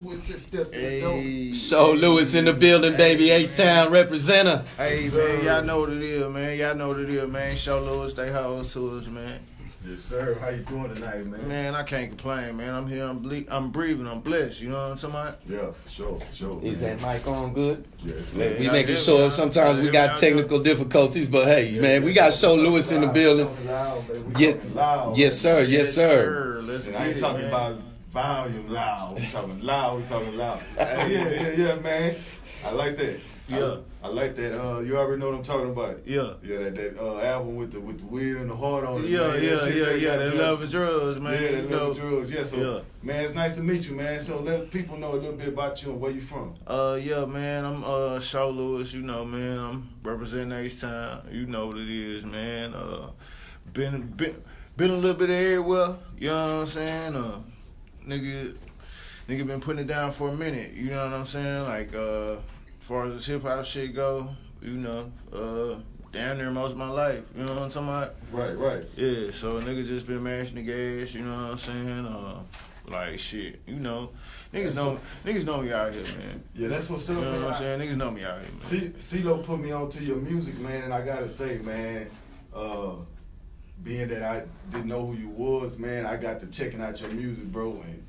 With this step Hey, So Lewis in the building, baby. H-Town representative. Hey, man, y'all know what it is, man. Y'all know what it is, man. Show Lewis, they hoes to us, man. Yes, sir. How you doing tonight, man? Man, I can't complain, man. I'm here, I'm breathing, I'm blessed. You know what I'm talking about? Yeah, for sure. Is man. that mic on good? Yes, Yeah, man. We y'all making hear sure me, sometimes y'all we hear got me, technical difficulties, but hey, man, we got Show Lewis in the building. Yes, sir. Yes, sir. Let's And get I ain't it, talking man. about volume loud. We talking loud. Yeah, man. I like that. Yeah. I like that. You already know what I'm talking about. Yeah. Yeah, that album with the weed and the heart on it. Yeah, man. That love and drugs, man. Yeah, you that know. love and drugs. Yeah, so Yeah. man, it's nice to meet you, man. So let people know a little bit about you and where you from. Yeah, man, I'm Show Lewis, you know, man. I'm representing H-Town. You know what it is, man. Been a little bit everywhere, you know what I'm saying? Nigga been putting it down for a minute, you know what I'm saying? Like, as far as the hip hop shit go, you know, down there most of my life, you know what I'm talking about? Right. Yeah, so a nigga just been mashing the gas, you know what I'm saying? Like shit, you know, niggas know me out here, man. Yeah, that's what's up, You know man. what I'm saying? Niggas know me out here, man. CeeLo put me on to your music, man, and I gotta say, man, being that I didn't know who you was, man, I got to checking out your music, bro, and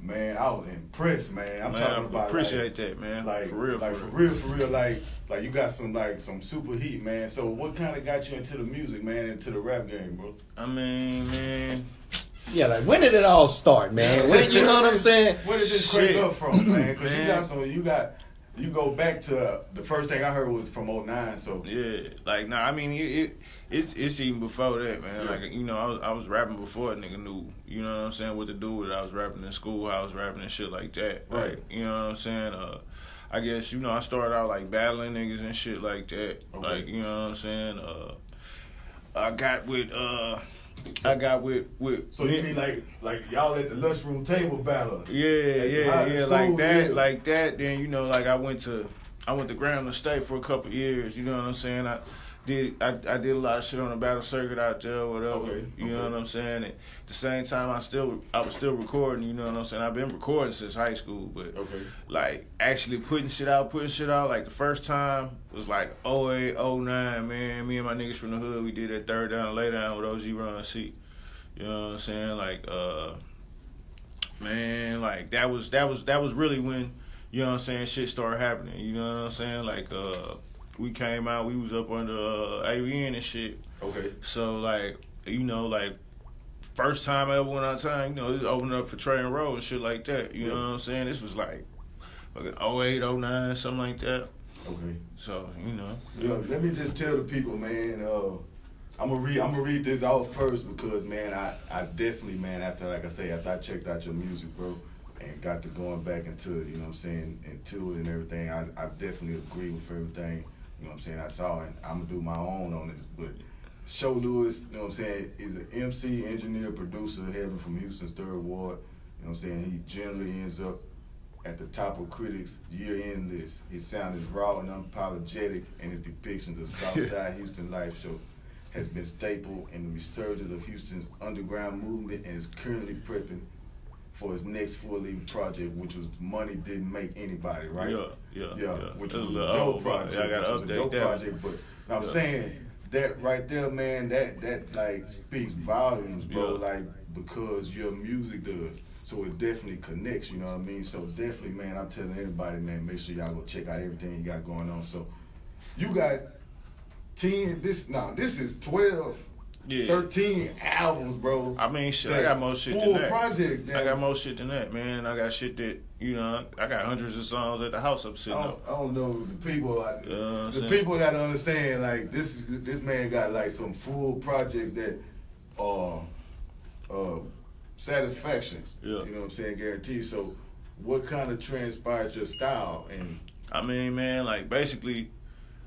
man, I was impressed, man. I'm talking I about appreciate that, man. like for real, like you got some super heat, man. So what kind of got you into the music, man, into the rap game, bro? I mean, man. Yeah, like when did it all start, man? When, you know what I'm saying? Where did this crank Shit. up from, man? Because Man. you go back to the first thing I heard was from '09, so Yeah, like nah. I mean, it's even before that, man. Yeah. Like, you know, I was rapping before a nigga knew. You know what I'm saying? What to do with it. I was rapping in school. I was rapping and shit like that. Right. Like, you know what I'm saying? I guess, you know, I started out like battling niggas and shit like that. Okay. Like, you know what I'm saying? I got with So you mean like y'all at the lunchroom table battle? Yeah, school, like that, yeah. like that. Then, you know, like I went to Grambling State for a couple years. You know what I'm saying? I did a lot of shit on the battle circuit out there, or whatever. Okay, You know okay. what I'm saying? And at the same time, I was still recording. You know what I'm saying? I've been recording since high school, but Okay. like actually putting shit out. Like the first time was like 08, 09, man. Me and my niggas from the hood, we did that third down and lay down with OG Ron C. You know what I'm saying? Like, man, like that was really when, you know what I'm saying, shit started happening. You know what I'm saying? Like, we came out, we was up under AVN and shit. Okay. So like, you know, like first time I ever went out of town, you know, it opened up for Trey and Roll and shit like that. You know what I'm saying? This was like fucking 08, 09, something like that. Okay. So, you know. Yeah, let me just tell the people, man. I'm gonna read this out first because, man, I definitely, man, after I checked out your music, bro, and got to going back into it, you know what I'm saying, into it and everything. I definitely agree with everything, you know what I'm saying, I saw, and I'm gonna do my own on this. But Show Lewis, you know what I'm saying, is an MC, engineer, producer, hailing from Houston's 3rd Ward. You know what I'm saying, he generally ends up at the top of critics' year-end list. His sound is raw and unapologetic, and his depictions of Southside Houston life show has been staple in the resurgence of Houston's underground movement and is currently prepping for his next full-length project, which was Money Didn't Make Anybody, right? Yeah. Which It was was a a dope old project. project. I gotta which was a update dope that. project, but I'm Yeah. saying that right there, man, that like speaks volumes, bro, Yeah. like because your music does. So it definitely connects, you know what I mean? So definitely, man, I'm telling anybody, man, make sure y'all go check out everything you got going on. So you got 10, this is 12, Yeah. 13 albums, bro. I mean, shit, I got more shit full than that. projects. I got more shit than that, man. I got shit that, you know, I got hundreds of songs at the house I'm sitting up. I don't know the people. I'm The saying? people got to understand, like this man got like some full projects that are satisfaction. Yeah. You know what I'm saying, guaranteed. So, what kind of transpired your style and? I mean, man, like basically,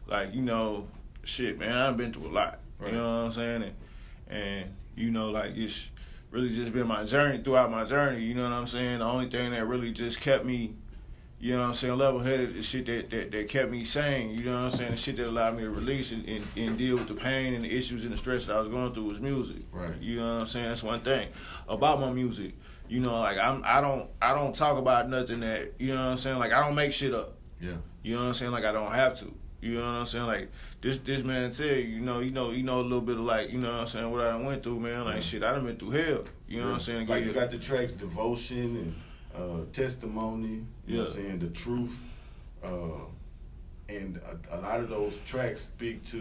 like, you know, shit, man, I've been through a lot. Right. You know what I'm saying? And you know, like it's really just been my journey throughout my journey. You know what I'm saying? The only thing that really just kept me, you know what I'm saying, level-headed, the shit that kept me sane, you know what I'm saying, the shit that allowed me to release and deal with the pain and the issues and the stress that I was going through was music. Right. You know what I'm saying? That's one thing about my music. You know, like I don't talk about nothing that, you know what I'm saying? Like I don't make shit up. Yeah. You know what I'm saying? Like I don't have to. You know what I'm saying? Like this man tell you, you know a little bit of like, you know what I'm saying, what I done went through, man. Like shit, I done been through hell. You know what I'm saying? Like you got the tracks Devotion and Testimony, you know what I'm saying, The Truth. And a lot of those tracks speak to,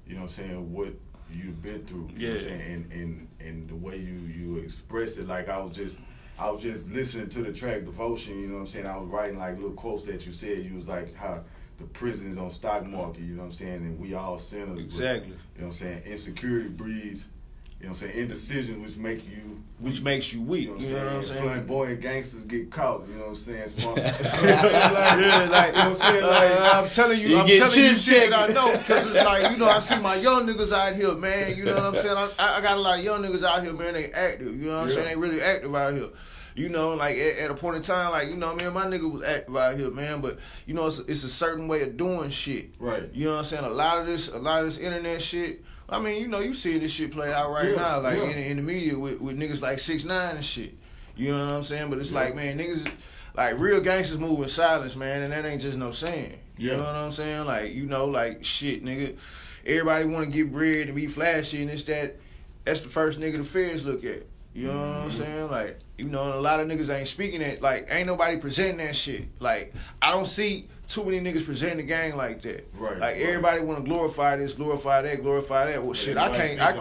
you know what I'm saying, what you've been through. You know what I'm saying? And the way you express it, like I was just listening to the track Devotion, you know what I'm saying? I was writing like little quotes that you said. You was like how the prison is on stock market, you know what I'm saying? And we all sinners. Exactly. But, you know what I'm saying? Insecurity breeds, you know what I'm saying, indecision, which makes you weak. You know what I'm saying? Flamboyant gangsters get caught, you know what I'm saying? Sponsor. like, you know what I'm saying? Like, I'm telling you shit that I know, because it's like, you know, I see my young niggas out here, man. You know what I'm saying? I got a lot of young niggas out here, man. They active. You know what I'm saying? They really active out here. You know, like at a point in time, like, you know, man, my nigga was active out here, man. But you know, it's a certain way of doing shit. Right. You know what I'm saying? A lot of this internet shit. I mean, you know, you see this shit play out right now, like in the media with niggas like 6ix9ine and shit. You know what I'm saying? But it's like, man, niggas, like real gangsters move in silence, man, and that ain't just no saying. You know what I'm saying? Like, you know, like shit, nigga. Everybody want to get bread and be flashy, and that's the first nigga the feds look at. You know what I'm saying? Like, you know, and a lot of niggas ain't speaking that. Like, ain't nobody presenting that shit. Like, I don't see too many niggas presenting the gang like that. Right. Like, everybody want to glorify this, glorify that, glorify that. Well, shit, I can't. I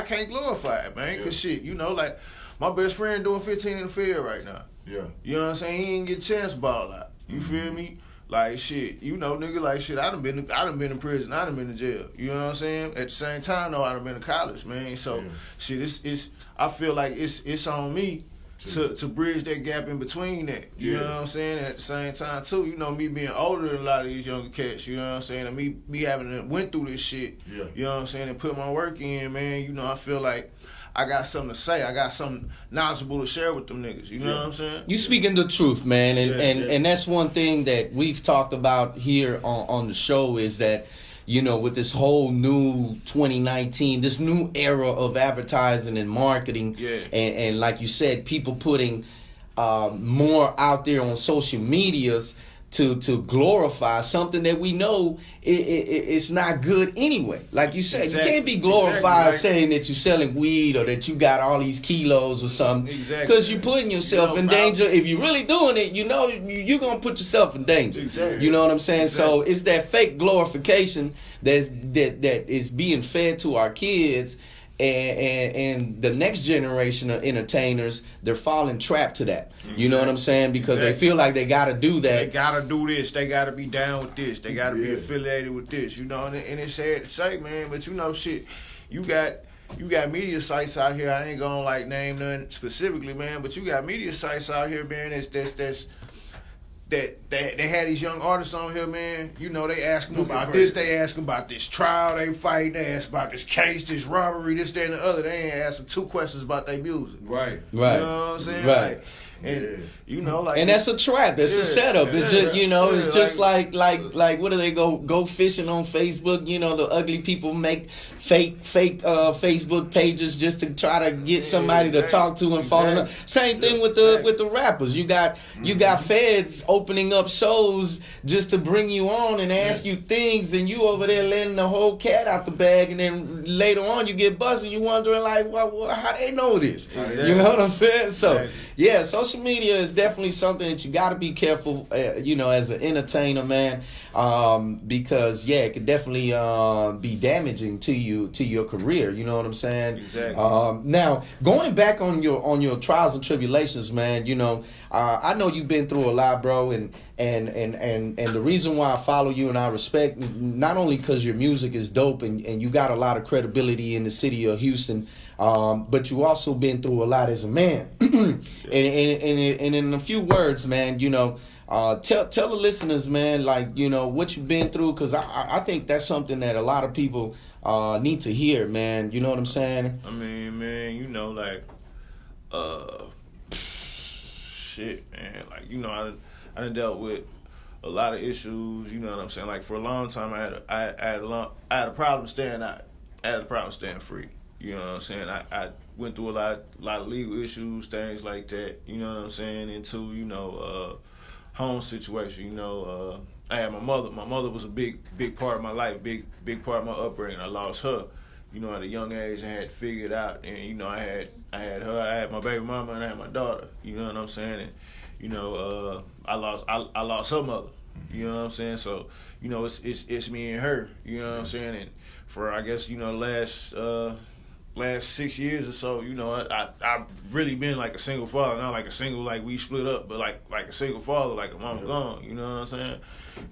can't glorify it, man. Cause shit, you know, like my best friend doing 15 in the field right now. Yeah. You know what I'm saying? He ain't get a chance to ball out. You feel me? Like shit, you know, nigga, like shit. I done been in prison. I done been in jail. You know what I'm saying? At the same time, though, I done been to college, man. So, shit, it's. I feel like it's on me to bridge that gap in between that. You know what I'm saying? And at the same time, too, you know, me being older than a lot of these younger cats. You know what I'm saying? And me having went through this shit. Yeah. You know what I'm saying? And put my work in, man. You know, I feel like I got something to say. I got something knowledgeable to share with them niggas. You know what I'm saying? You speaking the truth, man, and that's one thing that we've talked about here on the show is that, you know, with this whole new 2019, this new era of advertising and marketing, and like you said, people putting more out there on social medias to glorify something that we know it's not good anyway. Like you said, you can't be glorified saying that you're selling weed or that you got all these kilos or something. Because you're putting yourself in danger. If you're really doing it, you know you're going to put yourself in danger. You know what I'm saying? So it's that fake glorification that is being fed to our kids. And the next generation of entertainers, they're falling trapped to that. You know what I'm saying? Because they feel like they got to do that. They got to do this. They got to be down with this. They got to be affiliated with this. You know, and it's sad to say, man, but you know, shit, you got media sites out here. I ain't gonna like name none specifically, man, but you got media sites out here, man. That they had these young artists on here, man. You know, they ask them about this, they ask them about this trial they fight, they ask about this case, this robbery, this, that, and the other. They ain't ask them 2 questions about their music. Right. You know what I'm saying? Right. Like, and you know, like, and that's a trap. That's a setup. It's just, you know, it's just like what do they go fishing on Facebook? You know, the ugly people make fake Facebook pages just to try to get somebody to talk to and fall in love. Same thing with the rappers. You got feds opening up shows just to bring you on and ask you things, and you over there letting the whole cat out the bag, and then later on you get busted. You wondering like, how they know this? You know what I'm saying? So yeah, social media is definitely something that you got to be careful, you know, as an entertainer, man, because it could definitely be damaging to your career. You know what I'm saying? Exactly. Now, going back on your trials and tribulations, man, you know, I know you've been through a lot, bro, and the reason why I follow you and I respect, not only because your music is dope and you got a lot of credibility in the city of Houston, but you also been through a lot as a man. And in a few words, man, you know, tell the listeners, man, like, you know, what you've been through, because I think that's something that a lot of people need to hear, man. You know what I'm saying? I mean, man, you know, like, shit, man. Like, you know, I done dealt with a lot of issues. You know what I'm saying? Like, for a long time, I had a problem staying out. I had a problem staying free. You know what I'm saying? I went through a lot of legal issues, things like that. You know what I'm saying? Into, you know, home situation. You know, I had my mother. My mother was a big part of my life, big part of my upbringing. I lost her, you know, at a young age. I had to figure it out, and you know, I had her. I had my baby mama, and I had my daughter. You know what I'm saying? And you know, I lost her mother. You know what I'm saying? So, you know, it's me and her. You know what I'm saying? And for, I guess, you know, last 6 years or so, you know, I've really been like a single father, not like a single, like we split up, but like a single father, like a mama gone, you know what I'm saying?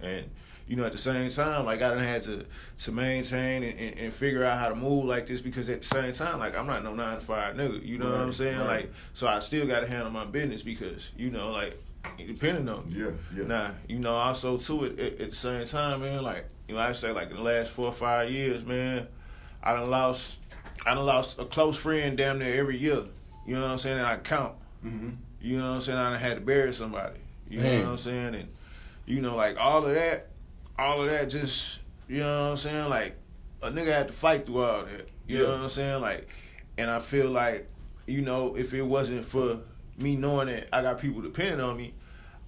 And, you know, at the same time, like I done had to maintain and figure out how to move like this, because at the same time, like I'm not no 9-to-5 nigga, you know what I'm saying? Right. Like, so I still got to handle my business because, you know, like, depending on me. Yeah. Now, you know, also too, at the same time, man, like, you know, I say like in the last 4 or 5 years, man, I done lost a close friend damn near every year. You know what I'm saying? And I count. Mm-hmm. You know what I'm saying? I done had to bury somebody. You Man. know what I'm saying? And, you know, like all of that just, you know what I'm saying? Like, a nigga had to fight through all that. You know what I'm saying? Like, and I feel like, you know, if it wasn't for me knowing that I got people depending on me,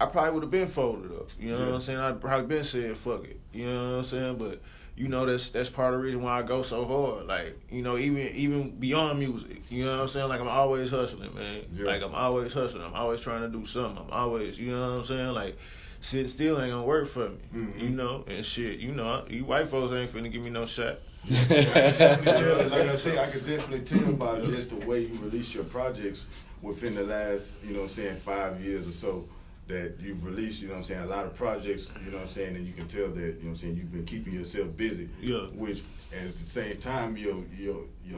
I probably would have been folded up. You know what I'm saying? I'd probably been said, fuck it. You know what I'm saying? But, you know, that's part of the reason why I go so hard. Like, you know, even beyond music, you know what I'm saying? Like, I'm always hustling, man. Yeah. Like, I'm always hustling. I'm always trying to do something. I'm always, you know what I'm saying? Like, sitting still ain't gonna work for me, you know? And shit, you know, you white folks ain't finna give me no shot. Like I say, I could definitely tell by just the way you release your projects within the last, you know what I'm saying, 5 years or so, that you've released, you know what I'm saying, a lot of projects, you know what I'm saying, and you can tell that, you know what I'm saying, you've been keeping yourself busy. Yeah. Which, at the same time, your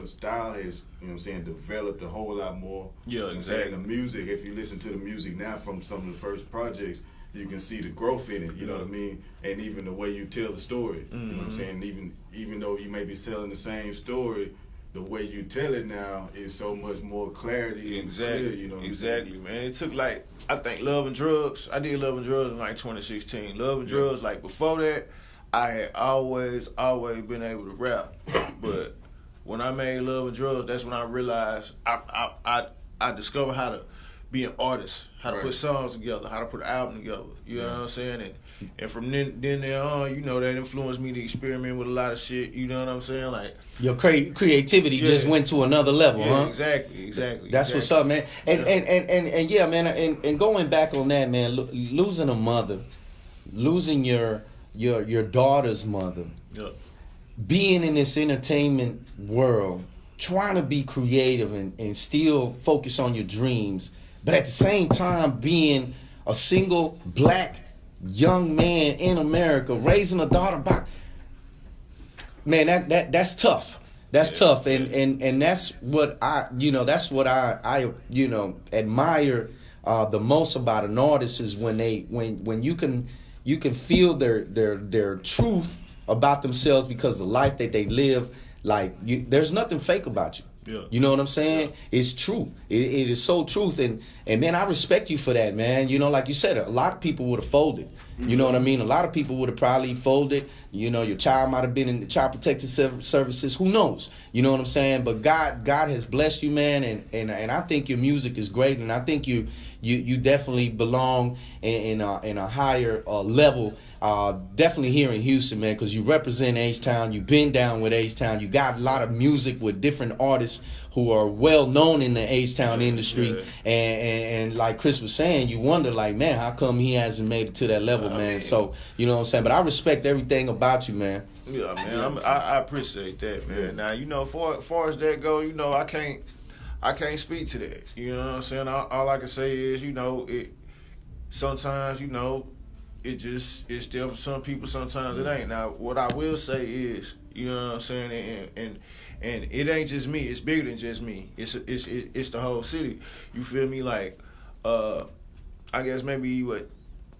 style has, you know what I'm saying, developed a whole lot more. Yeah, You know what I'm exactly. saying? The music, if you listen to the music now from some of the first projects, you can see the growth in it, you know what I mean? And even the way you tell the story, you know what I'm saying? Even though you may be selling the same story, the way you tell it now is so much more clarity and clear, you know what I'm saying? Exactly, man. It took like, I think Love and Drugs. I did Love and Drugs in like 2016. Love and Drugs, like before that, I had always been able to rap. But when I made Love and Drugs, that's when I realized I discovered how to be an artist, how to Right. put songs together, how to put an album together. You know what I'm saying? And from then on, you know, that influenced me to experiment with a lot of shit. You know what I'm saying? Like, Your creativity Yeah. just went to another level, yeah, huh? exactly. That's what's up, man. And yeah, man. And going back on that, man, losing a mother, losing your daughter's mother, Yeah. being in this entertainment world, trying to be creative and still focus on your dreams, but at the same time being a single black young man in America, raising a daughter by, man, that's tough. That's tough, and that's what I admire the most about an artist is when you can feel their truth about themselves because of the life that they live. Like, there's nothing fake about you. Yeah. You know what I'm saying? Yeah. It's true. It is so truth, and man, I respect you for that, man. You know, like you said, a lot of people would have folded. You know what I mean? A lot of people would have probably folded. You know, your child might have been in the child protective services. Who knows? You know what I'm saying? But God has blessed you, man, and I think your music is great, and I think you definitely belong in a higher level. Definitely here in Houston, man, because you represent H-Town. You've been down with H-Town. You got a lot of music with different artists who are well known in the H-Town industry. Yeah. And like Chris was saying, you wonder, like, man, how come he hasn't made it to that level, man? So, you know what I'm saying? But I respect everything about you, man. Yeah, man, I appreciate that, man. Yeah. Now, you know, far as that go, you know, I can't speak to that. You know what I'm saying? All I can say is, you know, sometimes, you know, it's there for some people, sometimes it ain't. Now, what I will say is, you know what I'm saying, and it ain't just me. It's bigger than just me. It's the whole city. You feel me? Like, I guess maybe what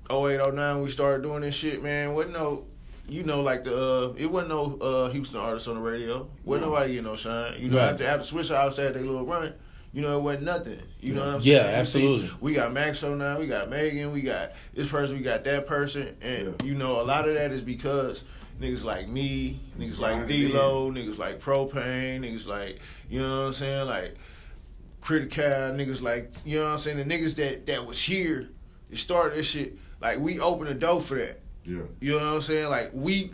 08, 09 we started doing this shit, man. Wasn't no, you know, like it wasn't no Houston artists on the radio. Wasn't nobody getting no shine. You know, Right. after Switch House had their little run, you know, it wasn't nothing. You know what I'm Yeah, saying? You absolutely. see, we got Maxo now, we got Megan, we got this person, we got that person, and you know, a lot of that is because, niggas like me, niggas like grinding D-Lo, niggas like Propane, niggas like, you know what I'm saying, like Critical, niggas like, you know what I'm saying, the niggas that was here, that started this shit, like we opened the door for that. Yeah. You know what I'm saying? Like we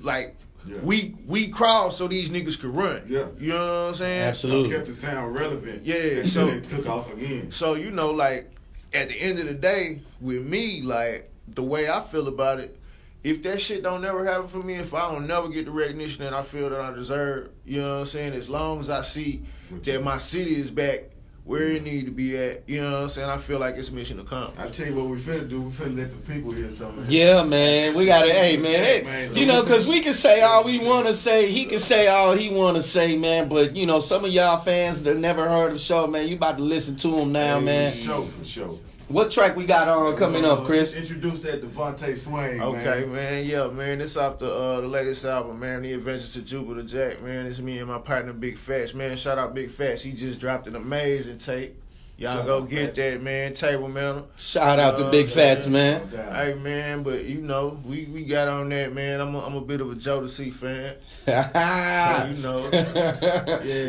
Yeah. we crawled so these niggas could run. Yeah. You know what I'm saying? Absolutely. Kept the sound relevant. Yeah, Until so- they took off again. So, you know, like, at the end of the day, with me, like, the way I feel about it, if that shit don't never happen for me, if I don't never get the recognition that I feel that I deserve, you know what I'm saying? As long as I see that my city is back where it need to be at, you know what I'm saying? I feel like it's mission accomplished. I tell you what we finna do. We finna let the people hear something. Yeah, man, we gotta. Hey, man, Man, you know, cause we can say all we want to say. He can say all he want to say, man. But you know, some of y'all fans that never heard of Show, man, you about to listen to him now, man. For sure. What track we got on coming up, Chris? Introduce that Devontae Swain. Okay, man. Yeah, man. This off the latest album, man. The Adventures to Jupiter Jack, man. It's me and my partner, Big Fats, man. Shout out Big Fats. He just dropped an amazing tape. Y'all Shout go out get Fats. that, man. Table mantle. Shout out to Big Fats, man. Hey, man. But, you know, we got on that, man. I'm a bit of a Jodeci fan. So, you know.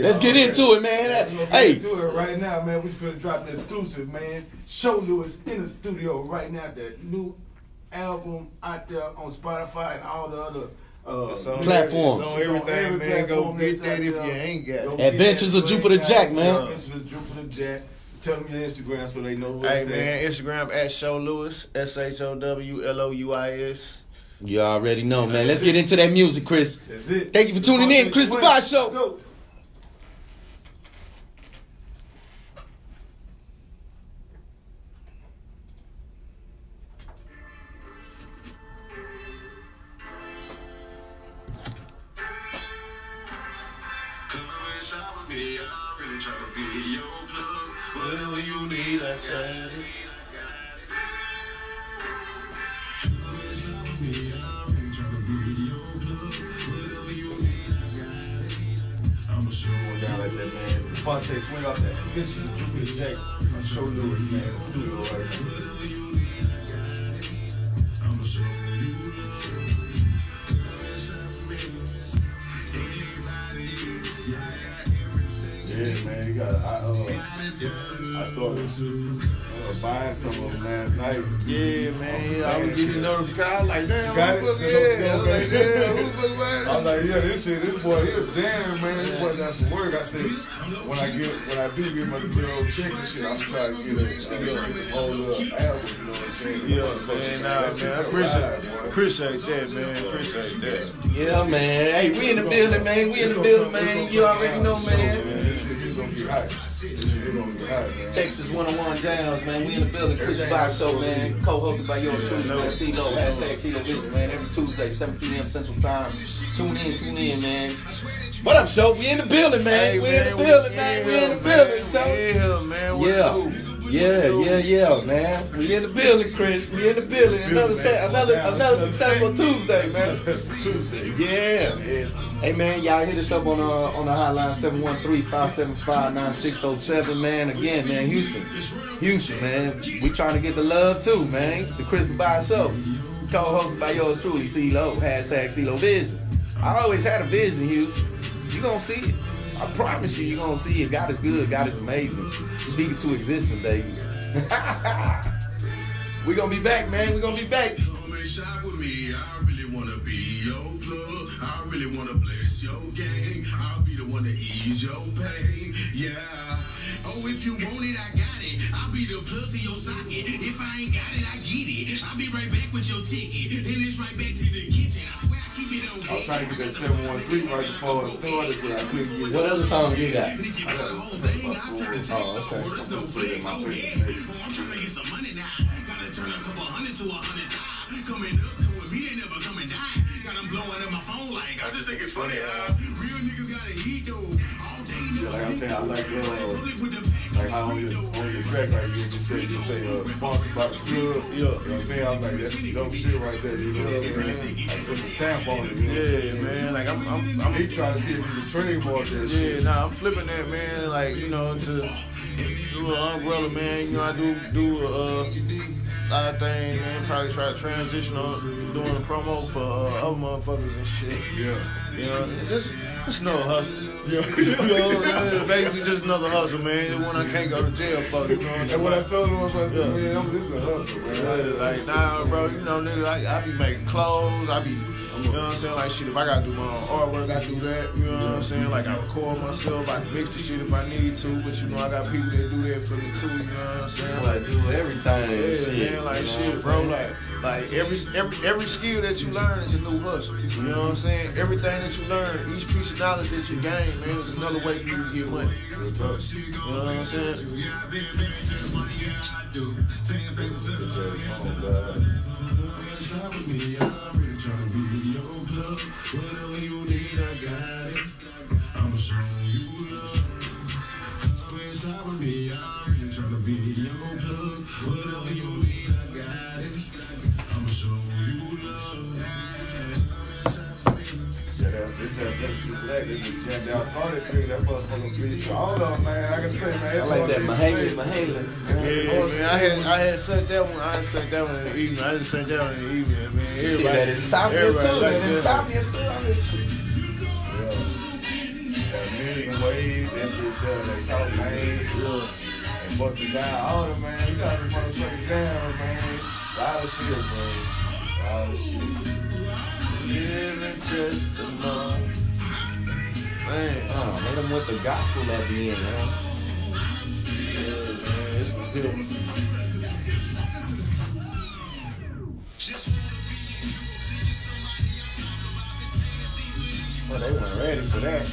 Let's get into it, man. Hey, do it right now, man. We finna drop an exclusive, man. Show Lewis in the studio right now. The new album out there on Spotify and all the other It's on platforms. It's on everything, man. Go get that if you ain't got it. Adventures of Jupiter Jack, man. Adventures of Jupiter Jack. Tell them your Instagram so they know who Hey, it's man. Instagram at Show Lewis. SHOWLOUIS. You already know, man. Let's get into that music, Chris. That's it. Thank you for tuning in, Chris the Boss Show. Let's go. Whatever you need, I got it. Going down like that, man. Devontae Swing off that Adventures of Jupiter Jack. I'll show Lewis, man, in the studio right now. Yeah, man, you got. I started buying some of them last night. Yeah, man. I was getting notified. Like, damn, Got who it? the fuck is that? I was like, damn, who the fuck is that? I was like, yeah, this boy, he was jamming, man. This boy got some work. I said, when I do get my good old check and shit, I'm trying to get a whole little album, you know what I'm saying? Yeah, man, nah, man. I appreciate that, man. Appreciate that. Yeah, man. Hey, we in the building, man. We in the building, man. You already know, man. This shit is gonna get hot. This shit is gonna get hot, man. Texas 101 Jams, man. We in the building. Chris the Boss Show, man. Co-hosted by yours truly, man. CeeLo, hashtag CeeLo Vision, man. Every Tuesday, 7 p.m. Central Time. Tune in, man. What up, show? We in the building, man. Hey, We in the building, man. We in the building, so. Yeah, man. What Yeah. it do? Yeah, man. We in the building, Chris. We in the building. Another successful Tuesday, man. Tuesday. Yeah. Hey, man, y'all hit us up on the hotline 713-575-9607, man. Again, man, Houston, man. We trying to get the love too, man. The Chris the Boss Show, co-hosted by yours truly, CeeLo, hashtag CeeLo Vision. I always had a vision, Houston. You gonna see it. I promise you, gonna see it. God is good. God is amazing. Speaking to existence, baby. We gonna be back, man. We gonna be back. Shop with me, I really wanna be your plug. I really wanna bless your gang. I'll be the one to ease your pain. Yeah. Oh, if you want it, I got it. I'll be the plug to your socket. If I ain't got it, I get it. I'll be right back with your ticket. And it's right back to the kitchen. I swear I keep it on. I was trying to get that 713 right before it started, but I couldn't get it. What other song you got? If you got a whole thing, I'll turn it to Oh, okay. There's no flex on it. I'm trying to get some money now. Gotta turn a couple hundred to 100. Coming up, with me, they never coming down. Got them blowing up my phone like, I just think it's funny how real niggas gotta eat though. All day, Yeah, like I'm saying, I like how on your track, like you say, sponsored by the club. You know what I'm saying? I'm like, that's dope shit right there. You know what I'm saying? Like put the stamp on it. You know? Yeah, man. Like I'm He trying to see if he can trademark that Yeah, shit. nah, I'm flipping that, man. Like, you know, to do an umbrella, man. You know, I do lot of things, man. Probably try to transition on doing a promo for other motherfuckers and shit. Yeah. You know, it's another hustle. You know, basically just another hustle, man. When I can't go to jail for it, you know what I'm And saying? what I told him was, I said, man, this is a hustle, man. Like, nah, bro, you know, nigga, I be making clothes, I be, you know what I'm saying? Like, shit, if I gotta do my own artwork, I do that, you know what I'm saying? Like, I record myself, I mix the shit if I need to, but you know, I got people that do that for me too, you know what I'm saying? Like, do everything. Yeah, shit, man, like you know shit, what bro. I'm saying? Like every skill that you learn is a new hustle. You know what I'm saying? Everything that you learn, each piece of knowledge that you gain, man, is another way for you to get money. You know what I'm saying? I'ma show you love. Inside with me, I'm really trying to be your plug. Whatever you need, I got it. I'ma show you love. That motherfucker beat you. All of them, man. I can say, man. I like that Mahalia. Yeah, man. I had sent that one. I had sent that one in the evening. I didn't send that one in the evening, man. Shit, that insomnia too. everybody like That insomnia too. I mean, shit. That million ways, that shit there, that South Main, and busting down. All them, man. You got to motherfuckers down, man. A lot of shit, bro. A lot of shit. Living testimony. Man. Oh, they done went the gospel at the end, man. Yeah, man. It's good. Well, they weren't ready for that.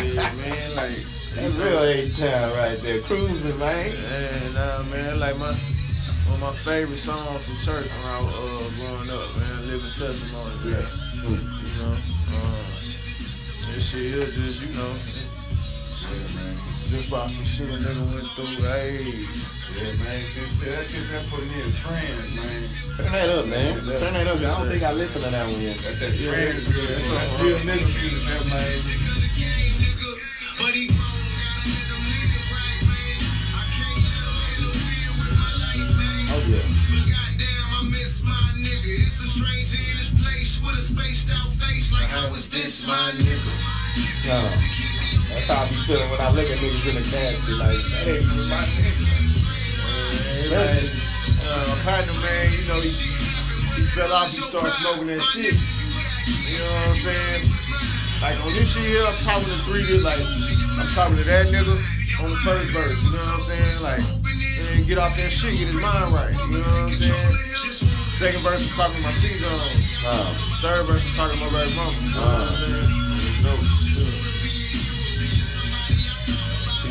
Yeah, man. Like, That's real H-Town right there. Cruising, man. man, nah, man. Like one of my favorite songs from church when I was growing up, man. Living testimony. Yeah. You know, this shit here just, you know, just about some shit a nigga went through. Hey, Yeah, man. That shit been putting me in a trance, man. Turn that up, man. Turn that up. I don't think I listened to that one yet. That's that trance, bro. That's some real nigga music, that, man. But he grown, gotta let him live right, man. I can't let him interfere with my life, man. Oh, yeah. But goddamn, I miss my nigga. It's a stranger in this place with a spaced out face. Like, how is this my nigga? No. That's how I be feeling when I look at niggas in the casket. Like, hey, you my nigga. partner, man, you know, he fell off, he started smoking that shit. You know what I'm saying? Like on this shit here, I'm talking to I'm talking to that nigga on the first verse, you know what I'm saying? Like, and get off that shit, get his mind right, you know what I'm saying? Second verse, I'm talking to my T-Zone. Third verse, I'm talking to my baby mama, you know what I'm saying?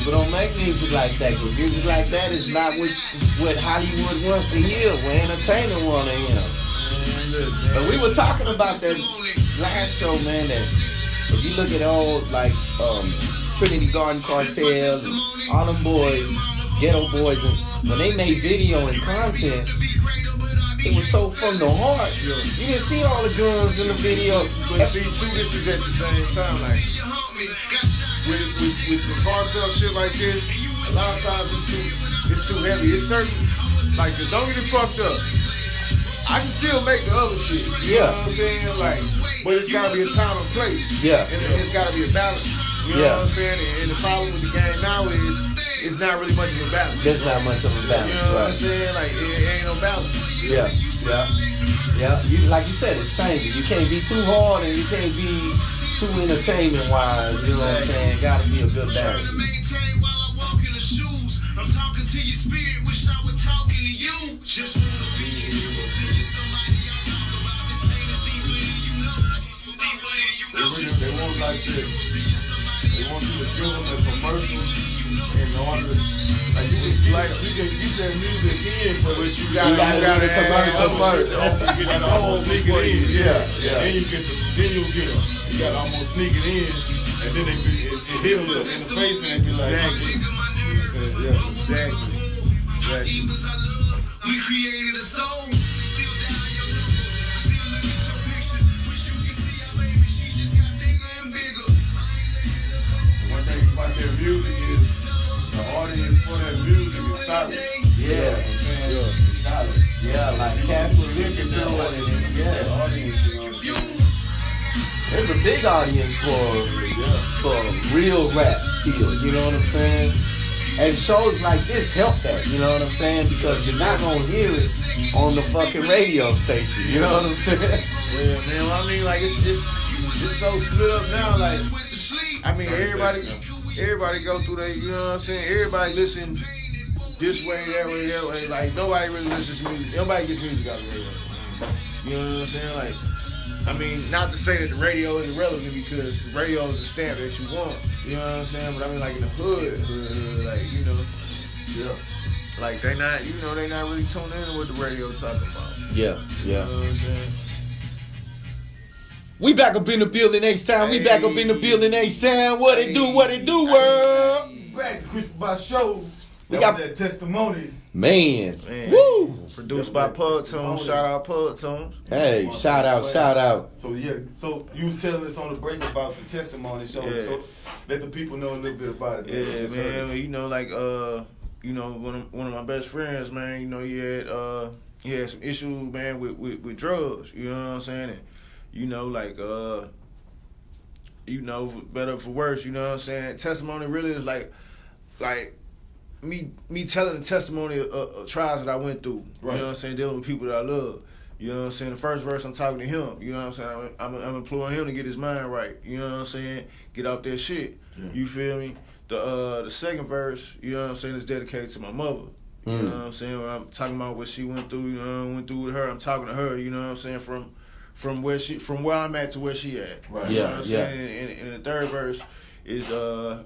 People don't make music like that, because music like that is not what Hollywood wants to hear, what entertainment want to hear. But we were talking about that last show, man, that if you look at all, like, Trinity Garden Cartel, and all them boys, Ghetto Boys, and when they made video and content, it was so from the heart. You didn't see all the guns in the video. But see, too, this is at the same time, like, with the heartfelt shit like this, a lot of times it's too heavy. It's certain, like, don't get it fucked up. I can still make the other shit. You know what I'm saying? Like, but it's gotta be a time and place. Yeah. And it's gotta be a balance. You know what I'm saying? And the problem with the game now is it's not really much of a balance. There's not much of a balance, You know what I'm right? saying? Like, it ain't no balance. Yeah. Like you said, it's changing. You can't be too hard and you can't be too entertainment wise. You know what I'm saying? Gotta be a good balance. Maintain while I walk in the shoes. I'm talking to your spirit, wish I were talking to you. Just wanna be able to you. Somebody I talk about this pain is deeper than you know. Deeper than you know. They want like this. They want you to give them the commercials in order. Like you can get that music in, but you gotta do the commercial first. You gotta almost sneak it in. Yeah. Then you get you gotta almost sneak it in, and then it hit them in the face and they be like, Exactly. We created a soul. Still down your number. Still look at your picture. Wish you could see our baby. She just got bigger and bigger. one thing about their music is the audience for that music is solid. Yeah. You know what I'm saying? It's solid. Yeah, like cats will listen to it, and yeah, audience, you know what I'm saying? there's a big audience for real rap still. You know what I'm saying? And shows like this help that. You know what I'm saying? Because you're not gonna hear it on the fucking radio station. You know what I'm saying? Yeah, man. Well, I mean, like it's so split up now. Like, I mean, everybody go through that. You know what I'm saying? Everybody listen this way, that way, that way. Like nobody really listens to music. Nobody gets music out of the radio. You know what I'm saying? Like, I mean, not to say that the radio is irrelevant because the radio is the stamp that you want. You know what I'm saying? But I mean, like in the hood, like you know, yeah, like they not really tuned in to what the radio talking about. Yeah, You yeah. know what I'm saying? We back up in the building H-Town. We back up in the building H-Town. What it do, world? Back to Christian Boss Show. We That got- was that testimony. Man. Man. Woo. Produced by Pug Tunes. Shout out Pug Tunes. Hey, shout out. So yeah, so you was telling us on the break about the testimony show. Yeah. So let the people know a little bit about it. Yeah, Just heard man. it. You know, like you know, one of my best friends, man. You know, he had some issues, man, with drugs. You know what I'm saying? And, you know, like you know, for better or for worse. You know what I'm saying? Testimony really is like me telling the testimony of trials that I went through. Right. You know what I'm saying? Dealing with people that I love. You know what I'm saying? The first verse, I'm talking to him. You know what I'm saying? I'm imploring him to get his mind right. You know what I'm saying? Get off that shit. Yeah. You feel me? The second verse, you know what I'm saying, is dedicated to my mother. You know what I'm saying? When I'm talking about what she went through, you know, went through with her. I'm talking to her. You know what I'm saying? From where I'm at to where she at. Right. You Yeah, know what I'm saying? And the third verse is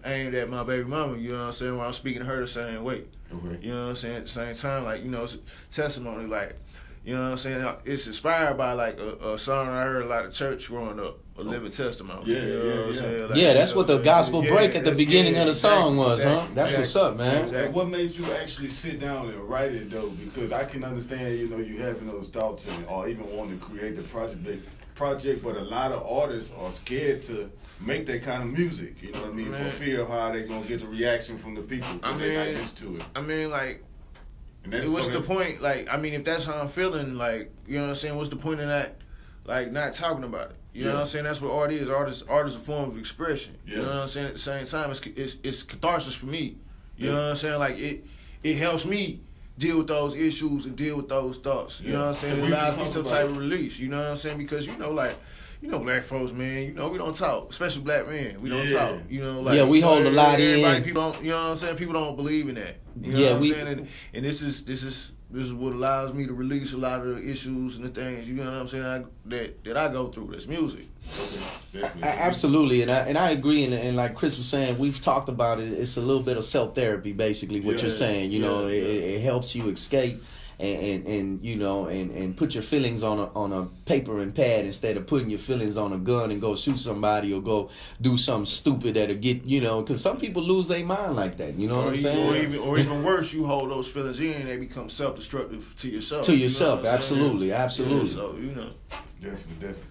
aimed at my baby mama. You know what I'm saying? When I'm speaking to her the same way. Okay. You know what I'm saying? At the same time, like, you know, it's testimony, like, you know what I'm saying? It's inspired by, like, a song I heard a lot of church growing up, A Living Testimony. Yeah, You know yeah, what I'm yeah. saying? Like, Yeah, that's you know what the I'm gospel saying? break at the that's- beginning of the song was, huh? exactly, That's what's up, man. Exactly. And what made you actually sit down and write it though? Because I can understand, you know, you having those thoughts and or even wanting to create the project, but a lot of artists are scared to make that kind of music. You know what I mean? Man. For fear of how they gonna get the reaction from the people because they're not used to it. I mean, like, And that's what's the something- point? Like, I mean, if that's how I'm feeling, like, you know what I'm saying? What's the point in that? Like, not talking about it. You know Yeah. what I'm saying? That's what art is. Art is a form of expression. You Yeah. know what I'm saying? At the same time, it's catharsis for me. You Yeah. know what I'm saying? Like, it helps me deal with those issues and deal with those thoughts. You Yeah. know what I'm saying? It We allows just me talked some about type it. of release. You know what I'm saying? Because, you know, like, you know, black folks, man, you know, we don't talk, especially black men. We don't Yeah. talk. You know, like, Yeah, we hold a lot everybody, in. People don't, you know what I'm saying? People don't believe in that. You know Yeah, what I'm we- saying? And this is what allows me to release a lot of the issues and the things, you know what I'm saying, that I go through. That's music. Okay, definitely. Absolutely, and I agree, and like Chris was saying, we've talked about it. It's a little bit of self therapy, basically. What Yeah, you're saying, you know, yeah. it helps you escape and you know and put your feelings on a paper and pad instead of putting your feelings on a gun and go shoot somebody or go do something stupid that'll get, you know, because some people lose their mind like that. You know what I'm saying? Or even worse, you hold those feelings in and they become self-destructive to yourself. To you know yourself, what I'm saying? absolutely, absolutely. Yeah, so, you know. Definitely.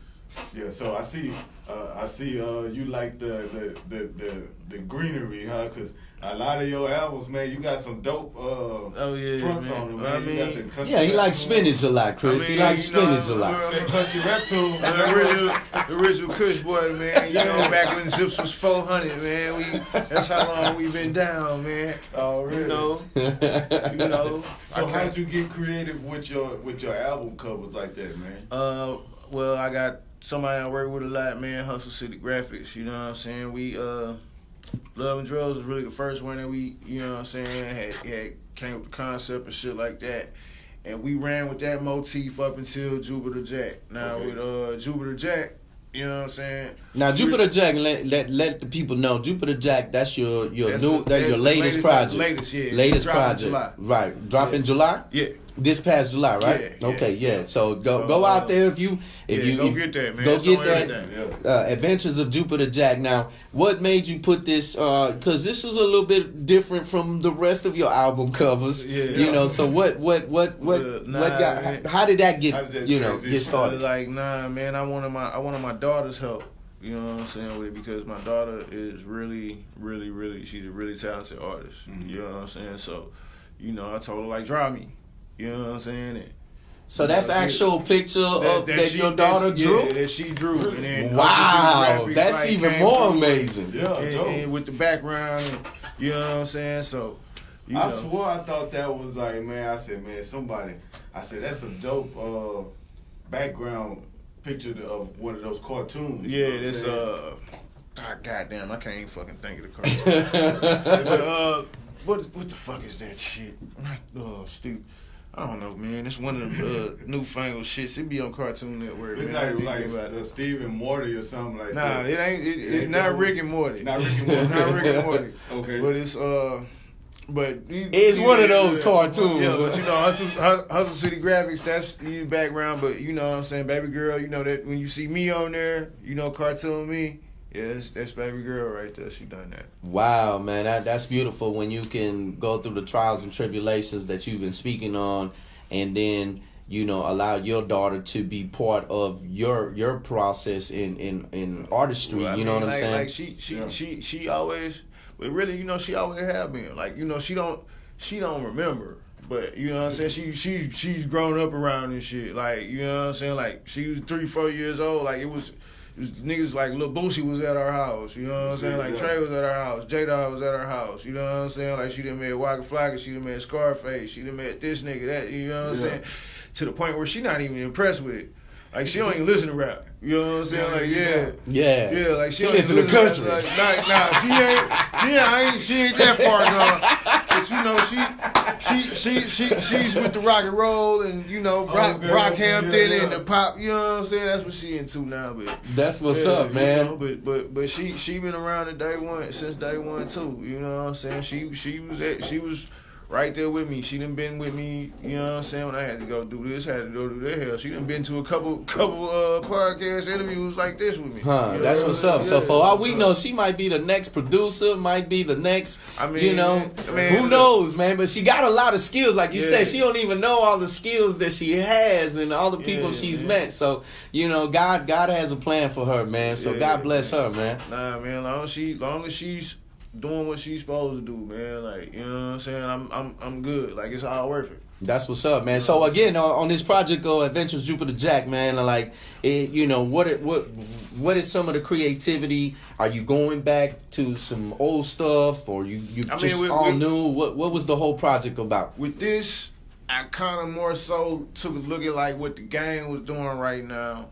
Yeah, so I see you like the greenery, huh? Because a lot of your albums, man, you got some dope yeah, fronts man. on them, I man. You got mean- the country Yeah, he rap likes tune. spinach a lot, Chris. He likes you know, spinach a lot. That country rap tune. The original Kush boy, man. You know, back when Zips was 400, man. That's how long we been down, man. Oh, really? You know. So how did you get creative with your album covers like that, man? Well, I got somebody I work with a lot, man. Hustle City Graphics. You know what I'm saying? We Love and Drugs was really the first one that we, you know what I'm saying, had came with the concept and shit like that. And we ran with that motif up until Jupiter Jack. Now Okay. with Jupiter Jack, you know what I'm saying? Now, Jupiter Jack, let the people know. Jupiter Jack, that's your That's new, the- that's your that's the latest project. latest, yeah. Latest Drop in project, July. right? Drop in July. Yeah. This past July, right? Yeah, Okay, yeah. yeah. So go So, go out there if you go get that, man. Go It's get on that. everything. Yeah. Adventures of Jupiter Jack. Now, what made you put this? Because this is a little bit different from the rest of your album covers. Yeah. You know. So what man. how did that How did get that get transition? started? Like, nah, man, I wanted my daughter's help. You know what I'm saying, with it, because my daughter is really, really, really, she's a really talented artist. Mhm. You know what I'm saying? So, you know, I told her, like, draw me. You know what I'm saying? And So that's actual picture of that your daughter drew? Yeah, that she drew. And then Wow, graphics, that's like, even came more through amazing. Yeah, and with the background, and, you know what I'm saying? So, you I know. swore I thought that was like, man, I said, man, somebody, I said, that's a dope background picture of one of those cartoons. Yeah, you know what I'm this saying? goddamn, I can't even fucking think of the cartoon. But what the fuck is that shit? Stupid. I don't know, man. It's one of them newfangled shits. It be on Cartoon Network. It's Man. I like think about it. Steve and Morty or something like Nah, that. it ain't. It's ain't not that Rick and Morty. Not Rick and Morty. Not Rick and Morty. Okay. But it's But It's one of those cartoons. Yeah, but you know, Hustle City Graphics, that's your background. But you know what I'm saying, Baby Girl, you know that when you see me on there, you know, Cartoon Me, yeah, that's Baby Girl right there. She done that. Wow, man, that's beautiful when you can go through the trials and tribulations that you've been speaking on, and then you know allow your daughter to be part of your process in artistry. Well, you know what I'm like, saying? Like she always, but really, you know, she always have been. Like, you know, she don't remember. But you know what I'm saying? She's grown up around this shit. Like, you know what I'm saying? Like, she was 3-4 years old. Like, it was niggas like Lil Boosie was at our house. You know what I'm saying? Like, Trey was at our house. J-Dog was at our house. You know what I'm saying? Like, she done met Waka Flocka. She done met Scarface. She done met this nigga, that. You know what I'm saying? To the point where she not even impressed with it. Like, she don't even listen to rap. You know what I'm saying? Like, yeah, like she listen to country. Like, nah, she ain't that far gone. But you know, she's with the rock and roll and you know Brockhampton and the pop. You know what I'm saying? That's what she into now. But that's what's up, man. You know, but she been around since day one too. You know what I'm saying? She was right there with me. She done been with me, you know what I'm saying, when I had to go do this, had to go do that. Hell, she done been to a couple podcast interviews like this with me. Huh, you know that's what's up. Yeah, So for all we know, she might be the next producer, might be the next, who who knows, man. But she got a lot of skills. Like you Yeah. said, she don't even know all the skills that she has and all the people she's met. So, you know, God has a plan for her, man. So God bless her, man. Nah, man, long as she's doing what she's supposed to do, man. Like, you know what I'm saying? I'm good. Like, it's all worth it. That's what's up, man. So again, on this project, Adventures Jupiter Jack, man, like, you know, what is some of the creativity? Are you going back to some old stuff, or you all new? What was the whole project about? With this, I kind of more so took a look at like what the game was doing right now,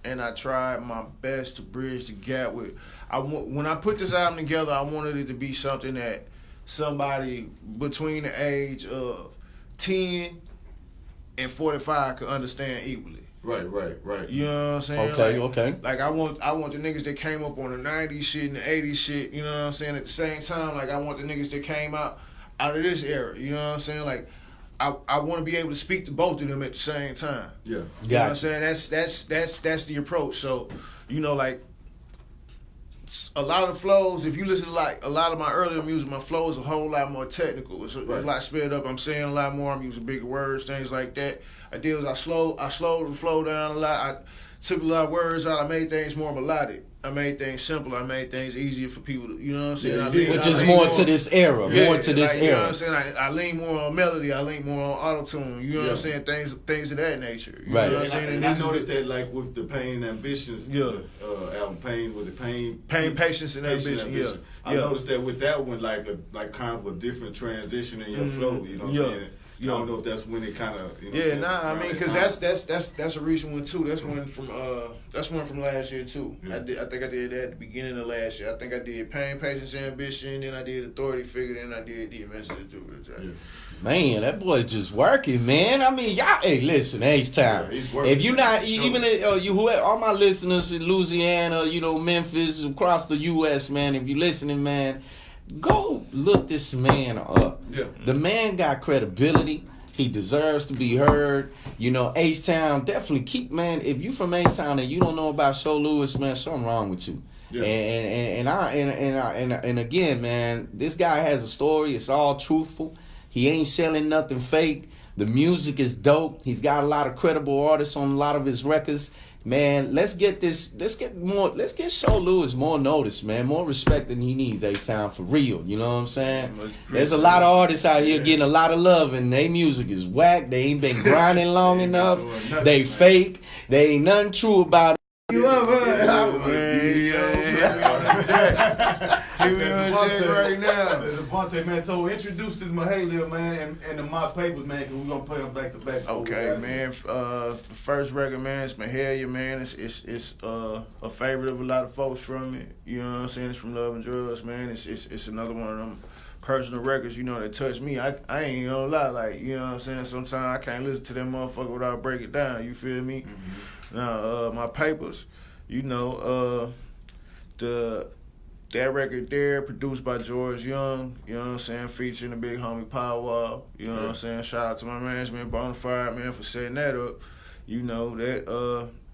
and I tried my best to bridge the gap with. When I put this album together, I wanted it to be something that somebody between the age of 10 and 45 could understand equally. Right. You know what I'm saying? Okay. Like I want the niggas that came up on the 90s shit and the 80s shit, you know what I'm saying? At the same time, like I want the niggas that came out of this era, you know what I'm saying? Like I want to be able to speak to both of them at the same time. Yeah. You know what I'm saying? That's the approach. So, you know, like a lot of the flows, if you listen to like a lot of my earlier music, my flow is a whole lot more technical. It's a lot sped up. I'm saying a lot more. I'm using bigger words, things like that. I slowed the flow down a lot. I took a lot of words out. I made things more melodic. I made things simpler. I made things easier for people to, you know what I'm saying? Which is more to this era. Yeah, more to this like, you know what era. I'm saying? I lean more on melody. I lean more on auto-tune. You know what I'm saying? Things of that nature. You know what I'm saying? And I noticed that like with the Pain Ambitions album, Pain, was it Pain? Pain, Patience, and Ambition, yeah. I noticed that with that one, like kind of a different transition in your flow, you know what I'm saying? I don't know if that's when it kind of, you know I mean, because that's a recent one too. That's one from last year too. Yeah. I think I did that at the beginning of last year. I think I did Pain, Patience, Ambition, then I did Authority Figure, then I did The Adventures of Jupiter Jack. Yeah. Man, that boy's just working, man. I mean, y'all. Hey, listen, H-Time. Yeah, if you not even all my listeners in Louisiana, you know, Memphis, across the U.S., man. If you listening, man, go look this man up. Yeah. The man got credibility. He deserves to be heard. You know, H-Town, definitely keep, man. If you from H-Town and you don't know about Show Lewis, man, something wrong with you. Yeah. And again, man, this guy has a story. It's all truthful. He ain't selling nothing fake. The music is dope. He's got a lot of credible artists on a lot of his records. Man, let's get Show Lewis more notice, man, more respect than he needs. They sound for real, you know what I'm saying? There's a lot of artists out here getting a lot of love, and their music is whack. They ain't been grinding long enough. They fake. They ain't nothing true about it. You up, He be on Jack right now. Devontae, man. So introduce this Mahalia, man, and the My Papers, man, because we're going to play them back to back. Okay, man. The first record, man, it's Mahalia, man. It's a favorite of a lot of folks from it. You know what I'm saying? It's from Love and Drugs, man. It's another one of them personal records, you know, that touch me. I ain't gonna lie, like, you know what I'm saying? Sometimes I can't listen to that motherfucker without break it down. You feel me? Mm-hmm. Now, My Papers, you know, that record there, produced by George Young, you know what I'm saying, featuring the big homie Powwow, you know what I'm saying. Shout out to my management, Bonafide, man, for setting that up. You know,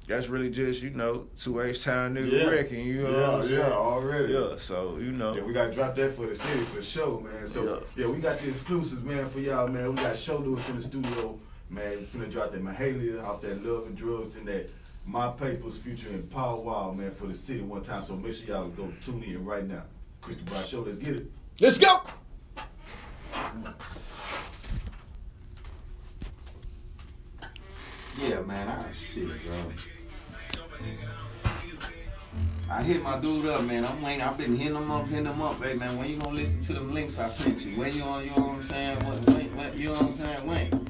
that's really just, you know, 2H Town nigga wrecking, you know what I'm saying? Yeah, already. Yeah, so, you know. Yeah, we got to drop that for the city for sure, man. So, yeah, we got the exclusives, man, for y'all, man. We got Show Lewis in the studio, man. We finna drop that Mahalia off that Love and Drugs and that My Papers featuring Powwow, man, for the city one time. So make sure y'all go tune in right now. Chris Dubois Show, let's get it. Let's go. Yeah, man, shit, bro. I hit my dude up, man. I've been hitting him up, hey, man. When you gonna listen to them links I sent you? When you know what I'm saying? When, you know what I'm saying? When?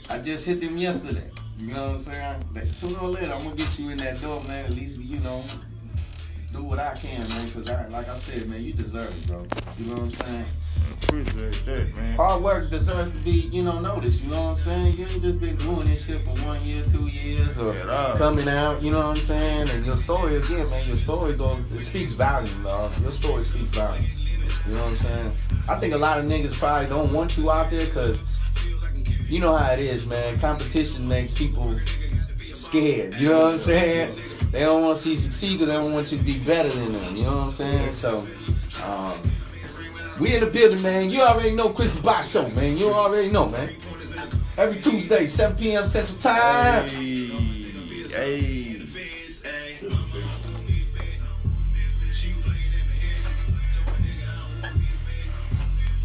I just hit them yesterday. You know what I'm saying? Sooner or later, I'm gonna get you in that door, man. At least, you know, do what I can, man. Cause like I said, man, you deserve it, bro. You know what I'm saying? Appreciate that, man. Hard work deserves to be, you know, noticed. You know what I'm saying? You ain't just been doing this shit for 1 year, 2 years, or coming out. You know what I'm saying? And your story, again, man, your story it speaks volume, dog. Your story speaks volume. You know what I'm saying? I think a lot of niggas probably don't want you out there, cause you know how it is, man. Competition makes people scared. You know what I'm saying? They don't want to see you succeed because they don't want you to be better than them. You know what I'm saying? So, we in the building, man. You already know Chris Dubois Show, man. You already know, man. Every Tuesday, 7 p.m. Central Time. Hey.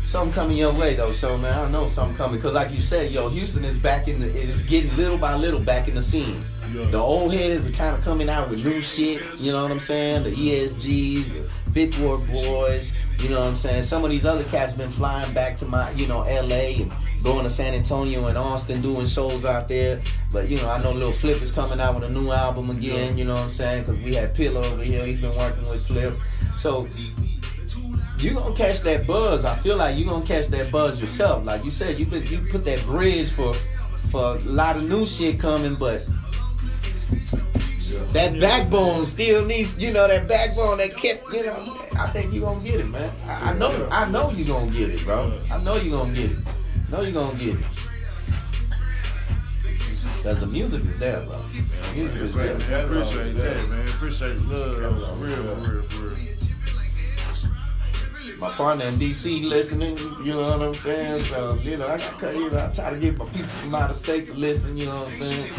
Something coming your way though, so man, I know something coming. Cause like you said, yo, Houston is is getting little by little back in the scene. Yeah. The old heads are kind of coming out with new shit, you know what I'm saying? The ESGs, the Fifth Ward Boys, you know what I'm saying? Some of these other cats been flying back to my, you know, LA and going to San Antonio and Austin doing shows out there. But, you know, I know Lil Flip is coming out with a new album again, you know what I'm saying? Cause we had Pillow over here, he's been working with Flip. So you gonna catch that buzz. I feel like you gonna catch that buzz yourself. Like you said, you put that bridge for a lot of new shit coming, but that backbone still needs, you know, that backbone that kept, you know. I think you gonna get it, man. I know you gonna get it, bro. I know you gonna get it. Cause the music is there, bro. The music is there. I appreciate that, man. Appreciate the love, for real. My partner in DC listening, you know what I'm saying? So, you know, I try to get my people from out of state to listen, you know what I'm saying?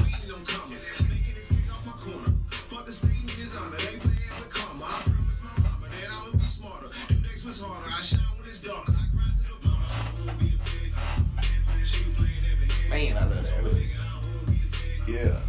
Man, I love that. Yeah.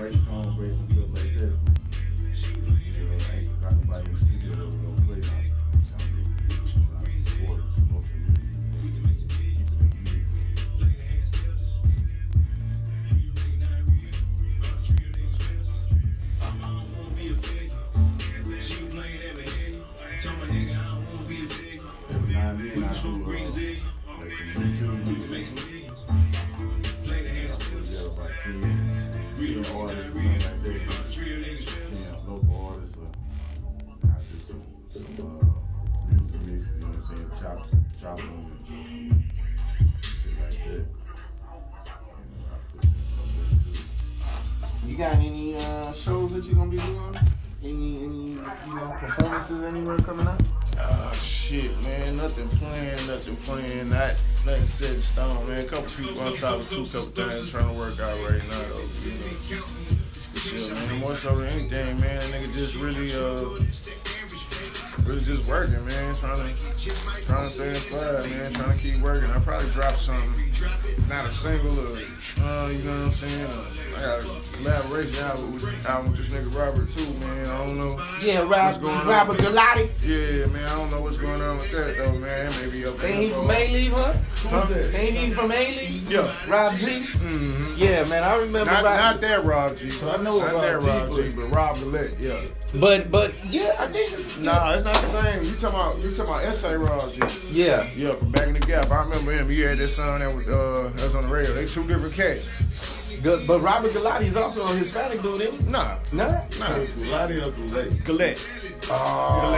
write songs, write some stuff like that. Ain't got nobody in the studio that was gonna play now. Trying to get supporters, most of the music. Keep it in the mix. Every now and then I do like some YouTube music. Yeah, about 10 artists or something like that. 10 local artists. I do some music mixes, you know what I'm saying? Chop them and shit like that. And I put some You got any shows that you gonna be doing? Any performances anywhere coming up? Shit, man, nothing planned. Nothing set in stone, man. A couple people I'm talking to, couple things trying to work out right now, though. You know. Shit, man, more so than anything, man, that nigga just really just working, man. Trying to stay inspired, man. Trying to keep working. I probably drop something, not a single, you know what I'm saying? I got a collaboration album with this nigga Robert too, man. I don't know. Yeah, what's going on Robert with that. Galati. Yeah, man. I don't know what's going on with that though, man. Maybe up there. Ain't he from A-Leaf, huh? Huh? Ain't he from A-Leaf? Yeah. Rob G? Mm-hmm. Yeah, man, I remember Not that Rob G. I know not Rob that G, Rob G, but Rob Gillette, yeah. But yeah, I think it's Nah, it's not the same. You talking about S.A. Rob G. yeah. Yeah, from back in the Gap. I remember him. He had that song that was on the radio. They two different cats. Good, but Robert Galati is also a Hispanic dude, isn't he? Nah. Gulati or Goulet? Gillette. I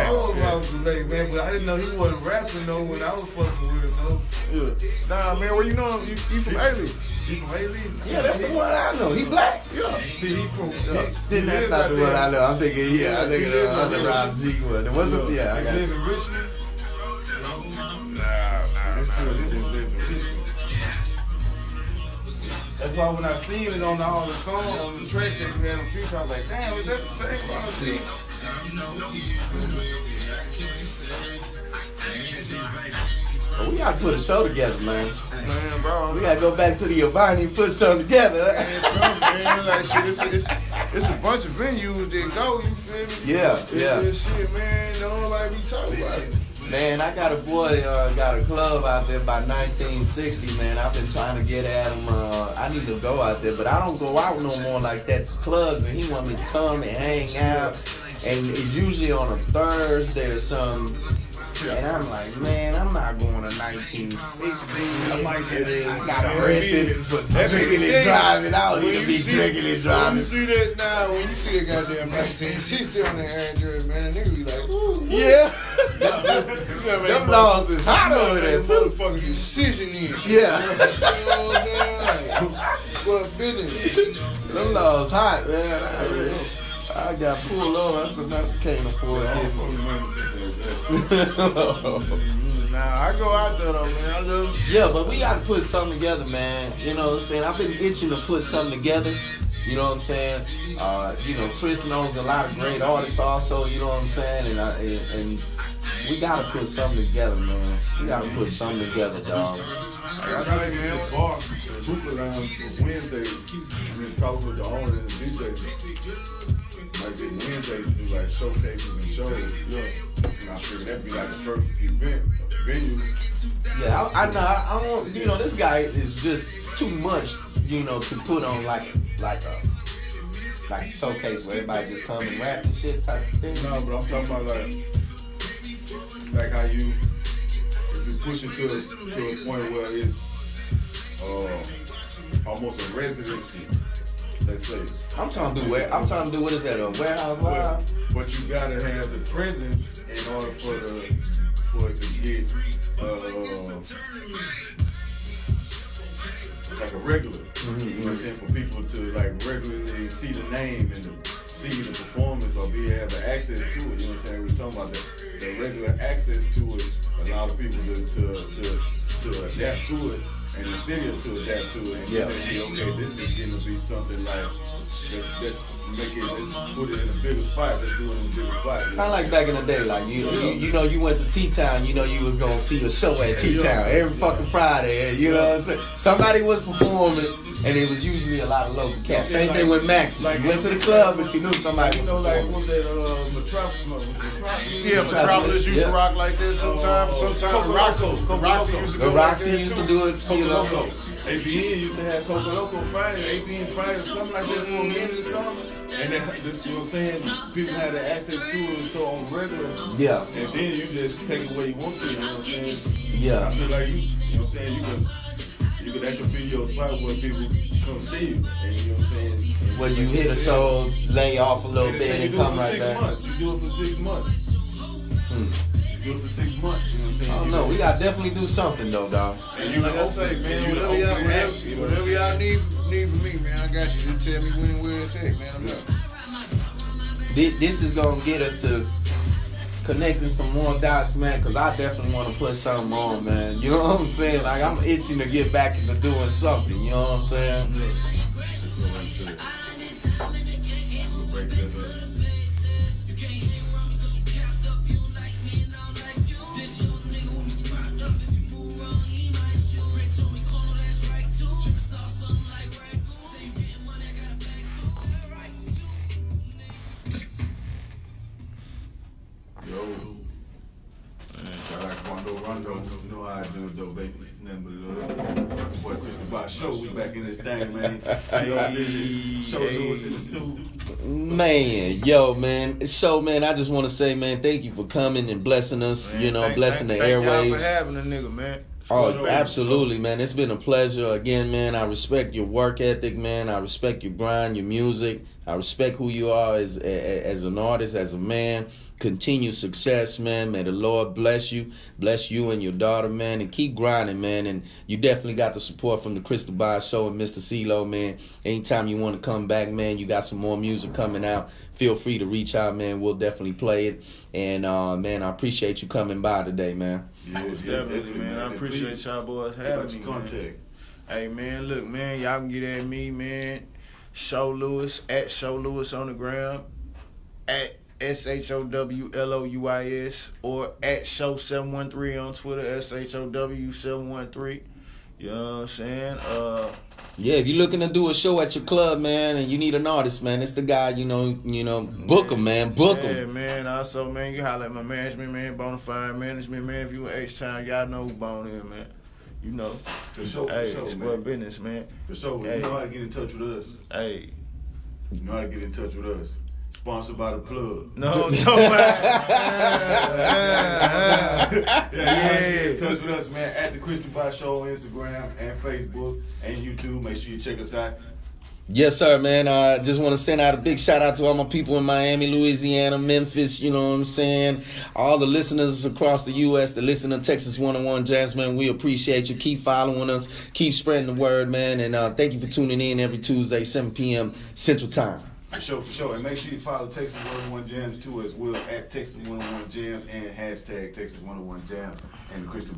know about Goulet, man, but I didn't know he wasn't rapping though when I was fucking with him though. Yeah. Nah, man, where you know him? You from A-Leaf. He from A-Leaf? Yeah, that's the one I know. He black. Yeah. See, he from. Then that's not the one I know. I'm thinking, the other Rob G one. It wasn't, I got He it. live in Richmond? Nah. That's true, he just live in Richmond. That's why when I seen it on all the songs, on the track that we had on Future, I was like, damn, is that the same Rob G? We gotta put a show together, man. Man, bro. We gotta go back to the Avani and put something together. Man, like shit, it's a bunch of venues that go, you feel me? Yeah, It's yeah. this shit, man. Nobody be talking about it. Man, I got a boy, got a club out there by 1960, man. I've been trying to get at him. I need to go out there, but I don't go out no more like that to clubs, and he want me to come and hang out. And it's usually on a Thursday or something. And I'm like, man, I'm not going to 1960. I got arrested for drinking and driving. I don't need to be drinking and When you driving. see that now, when you see a goddamn 1960 on the address, man, a nigga be like, ooh. Yeah. Them laws is hot over there, too. Motherfucking decision in. Yeah. You know what I'm saying? Like, what business? Them laws hot, man. I got pulled over. I said, I can't afford it. Nah, I go out there though, man. I just Yeah, but we gotta put something together, man. You know what I'm saying? I've been itching to put something together. You know what I'm saying? Chris knows a lot of great artists also, you know what I'm saying? And we gotta put something together, man. We gotta put something together, dog. I got man, the bar, the Brooklyn Lounge for Wednesday. I mean, probably with the owner and the DJ. Like they Wednesdays do like showcases and shows. Yeah. And I figured that'd be like the perfect event, venue. Yeah, I don't. You know, this guy is just too much. You know, to put on like a showcase where everybody just come and rap and shit type of thing. No, but I'm talking about like how you, if you push it to a point where it's almost a residency. Let's say. I'm trying to do what is that, a warehouse live? But you gotta have the presence in order for it to get like a regular. You know what I'm saying? For people to like regularly see the name and see the performance or have the access to it. You know what I'm saying? We're talking about the regular access to it. Allow the people to adapt to it and the city to adapt to it. And Yeah. they say, okay, this is going to be something like, let's make it, let's put it in a bigger spot. Let's do it in a bigger spot. Kind of like back in the day, like you know, you went to T-Town, you know, you was gonna see a show at T-Town every fucking Friday, you know what I'm saying? Somebody was performing, and it was usually a lot of local cats. Same thing with Maxie. Like, You went to the club, but you knew somebody You was know, like, performing. what was that, Metropolis? Yeah, Metropolis used to Yeah. rock like this sometimes. Sometimes Roxy used to The go Roxy like that used too. to do it, you know. Coco Loco. ABN used to have Coco Loco Friday, ABN Friday, something like that for a minute or something. And then, you know what I'm saying? People had the access to it so on regular. Yeah, And then you just take it where you want to, you know what I'm saying? I yeah. feel like you know what I'm saying? That could be your spot where people come see you. And you know what I'm saying? When you hit a show, lay off a little And they bit say and you do it come for right 6 back. months. You do it for 6 months. You do it for 6 months. You know what I'm saying? I don't know. We gotta definitely do something though, dog. And you Like I say, man, whatever y'all need from me, man, I got you. Just tell me when and where it's at, man. I'm done. This is gonna get us to connecting some more dots, man. Cause I definitely want to put something on, man. You know what I'm saying? Like I'm itching to get back into doing something. You know what I'm saying? Yo, man, shout out Quando Rondo. You know how I do it though, baby. It's nothing but boy Chris Dubai show. We back in this thing, man. Show us in the studio. Man, yo, man, show, man. I just want to say, man, thank you for coming and blessing us. Man, You know, thank- blessing thank the y'all airwaves. for having a nigga, man. Oh, absolutely, man. It's been a pleasure. Again, man, I respect your work ethic, man. I respect your grind, your music. I respect who you are as an artist, as a man. Continue success, man. May the Lord bless you and your daughter, man, and keep grinding, man. And you definitely got the support from the Crystal Bar Show and Mr. CeeLo, man. Anytime you want to come back, man, you got some more music coming out. Feel free to reach out, man. We'll definitely play it. And, man, I appreciate you coming by today, man. Yeah, Definitely, man. I appreciate y'all boys having me, man. Contact. Hey, man, look, man, y'all can get at me, man. Show Lewis, at Show Lewis on the ground, at SHOWLOUIS, or at Show 713 on Twitter, SHOW 713. You know what I'm saying? Yeah, if you're looking to do a show at your club, man, and you need an artist, man, it's the guy, you know, book him, man, book Yeah, him. man. Also, man, you holler at my management, man, Bonafide Management, man. If you in H-Town, y'all know who Bone is, man. You know. For sure, Hey, for it's sure, what man. business, man. For sure, Hey. you know how to get in touch with us. Hey. You know how to get in touch with us. Sponsored by the plug. No, no, man. Yeah, get in touch with us, man, at the Chris Dubai Show on Instagram and Facebook and YouTube. Make sure you check us out. Yes, sir, man. I just want to send out a big shout out to all my people in Miami, Louisiana, Memphis, you know what I'm saying? All the listeners across the U.S. that listen to Texas 101 Jazz, man. We appreciate you. Keep following us. Keep spreading the word, man. And thank you for tuning in every Tuesday, 7 p.m. Central Time. For sure, for sure. And make sure you follow Texas 101 Jams too as well, at Texas 101 Jams and hashtag Texas 101 Jams and the Chris Dubai